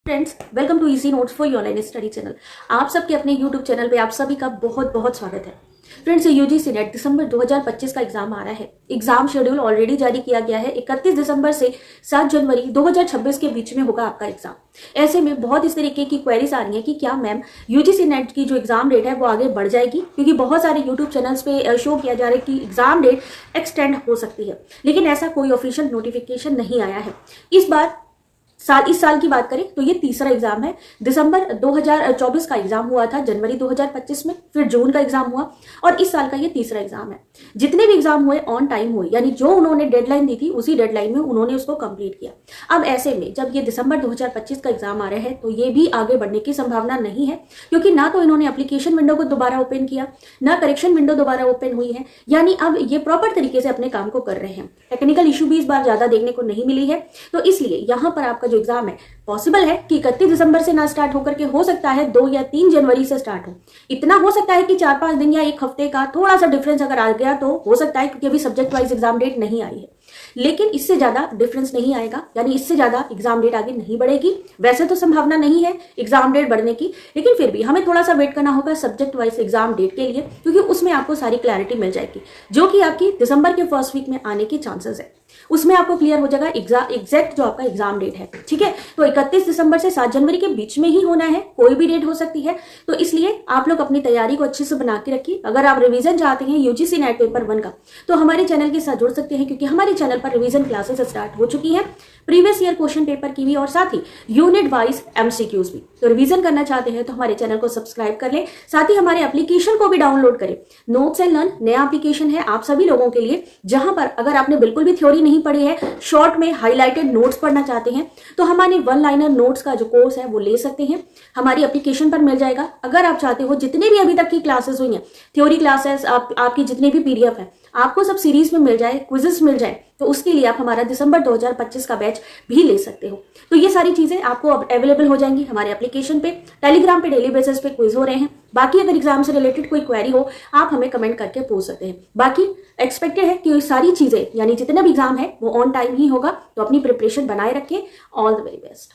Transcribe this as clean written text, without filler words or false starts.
Friends, welcome to easy notes for your online study channel. आप सबके अपने YouTube channel पे आप सभी का बहुत बहुत स्वागत है। फ्रेंड्स, यूजीसी नेट दिसंबर 2025 का एग्जाम आ रहा है। एग्जाम शेड्यूल ऑलरेडी जारी किया गया है। 31 दिसंबर से 7 जनवरी 2026 के बीच में होगा आपका एग्जाम। ऐसे में बहुत इस तरीके की क्वेरीज आ रही है कि क्या मैम यूजीसी नेट की जो एग्जाम डेट है वो आगे बढ़ जाएगी, क्योंकि बहुत सारे यूट्यूब चैनल्स पे शो किया जा रहा है कि एग्जाम डेट एक्सटेंड हो सकती है, लेकिन ऐसा कोई ऑफिशियल नोटिफिकेशन नहीं आया है। इस साल की बात करें तो ये तीसरा एग्जाम है। दिसंबर 2024 का एग्जाम हुआ था, जनवरी 2025 में, फिर जून का एग्जाम हुआ और इस साल का ये तीसरा एग्जाम है। जितने भी एग्जाम हुए ऑन टाइम हुए, यानी जो उन्होंने डेडलाइन दी थी उसी डेडलाइन में उन्होंने उसको कंप्लीट किया। अब ऐसे में जब ये दिसंबर 2025 का एग्जाम आ रहा है तो ये भी आगे बढ़ने की संभावना नहीं है, क्योंकि ना तो इन्होंने एप्लीकेशन विंडो को दोबारा ओपन किया, ना करेक्शन विंडो दोबारा ओपन हुई है। यानी अब ये प्रॉपर तरीके से अपने काम को कर रहे हैं। टेक्निकल इशू भी इस बार ज्यादा देखने को नहीं मिली है, तो इसलिए यहाँ पर आपका जो एग्जाम है पॉसिबल है कि 31 दिसंबर से ना स्टार्ट होकर के हो सकता है 2 या 3 जनवरी से स्टार्ट हो। इतना हो सकता है कि 4-5 दिन या एक हफ्ते का थोड़ा सा डिफरेंस अगर आ गया तो हो सकता है, क्योंकि अभी सब्जेक्ट वाइज एग्जाम डेट नहीं आई है। लेकिन इससे ज्यादा डिफरेंस नहीं आएगा, यानी इससे ज्यादा एग्जाम डेट आगे नहीं बढ़ेगी। वैसे तो संभावना नहीं है एग्जाम डेट बढ़ने की, लेकिन फिर भी हमें थोड़ा सा वेट करना होगा सब्जेक्ट वाइज एग्जाम डेट के लिए, क्योंकि उसमें आपको सारी क्लैरिटी मिल जाएगी, जो कि आपकी दिसंबर के फर्स्ट वीक में आने के चांसेस है। उसमें आपको क्लियर हो जाएगा एग्जैक्ट जो आपका एग्जाम डेट है। ठीक है, तो 31 दिसंबर से 7 जनवरी के बीच में ही होना है, कोई भी डेट हो सकती है। तो इसलिए आप लोग अपनी तैयारी को अच्छे से बना के रखिए। अगर आप रिवीजन चाहते हैं यूजीसी नेट पेपर 1 का, तो हमारे चैनल के साथ जुड़ सकते हैं, क्योंकि हमारे चैनल पर रिवीजन क्लासेस स्टार्ट हो चुकी हैं, प्रीवियस ईयर क्वेश्चन पेपर की भी और साथ ही यूनिट वाइज एमसीक्यूज भी। तो रिवीजन करना चाहते हैं तो हमारे चैनल को सब्सक्राइब कर लें, साथ ही हमारे एप्लीकेशन को भी डाउनलोड करें। नोट्स एंड लर्न नया एप्लीकेशन है आप सभी लोगों के लिए, जहां पर अगर आपने बिल्कुल भी थ्योरी नहीं पढ़ी है, शॉर्ट में हाईलाइटेड नोट्स पढ़ना चाहते हैं, तो हमारे 1 लाइनर नोट्स का जो कोर्स है वो ले सकते हैं। हमारी एप्लीकेशन पर मिल जाएगा। अगर आप चाहते हो जितने भी अभी तक की क्लासेस हुई हैं, थ्योरी क्लासेस, आपकी जितनी भी पीडीएफ है, आपको सब सीरीज में मिल जाए, क्विजेस मिल जाए, तो उसके लिए आप हमारा दिसंबर 2025 का बैच भी ले सकते हो। तो ये सारी चीजें आपको अब अवेलेबल हो जाएंगी हमारे एप्लीकेशन पे। टेलीग्राम पे डेली बेसिस पे क्विज हो रहे हैं। बाकी अगर एग्जाम से रिलेटेड कोई क्वेरी हो, आप हमें कमेंट करके पूछ सकते हैं। बाकी एक्सपेक्टेड है कि ये सारी चीजें, यानी जितने भी एग्जाम है वो ऑन टाइम ही होगा। तो अपनी प्रिपरेशन बनाए रखें। All the very best.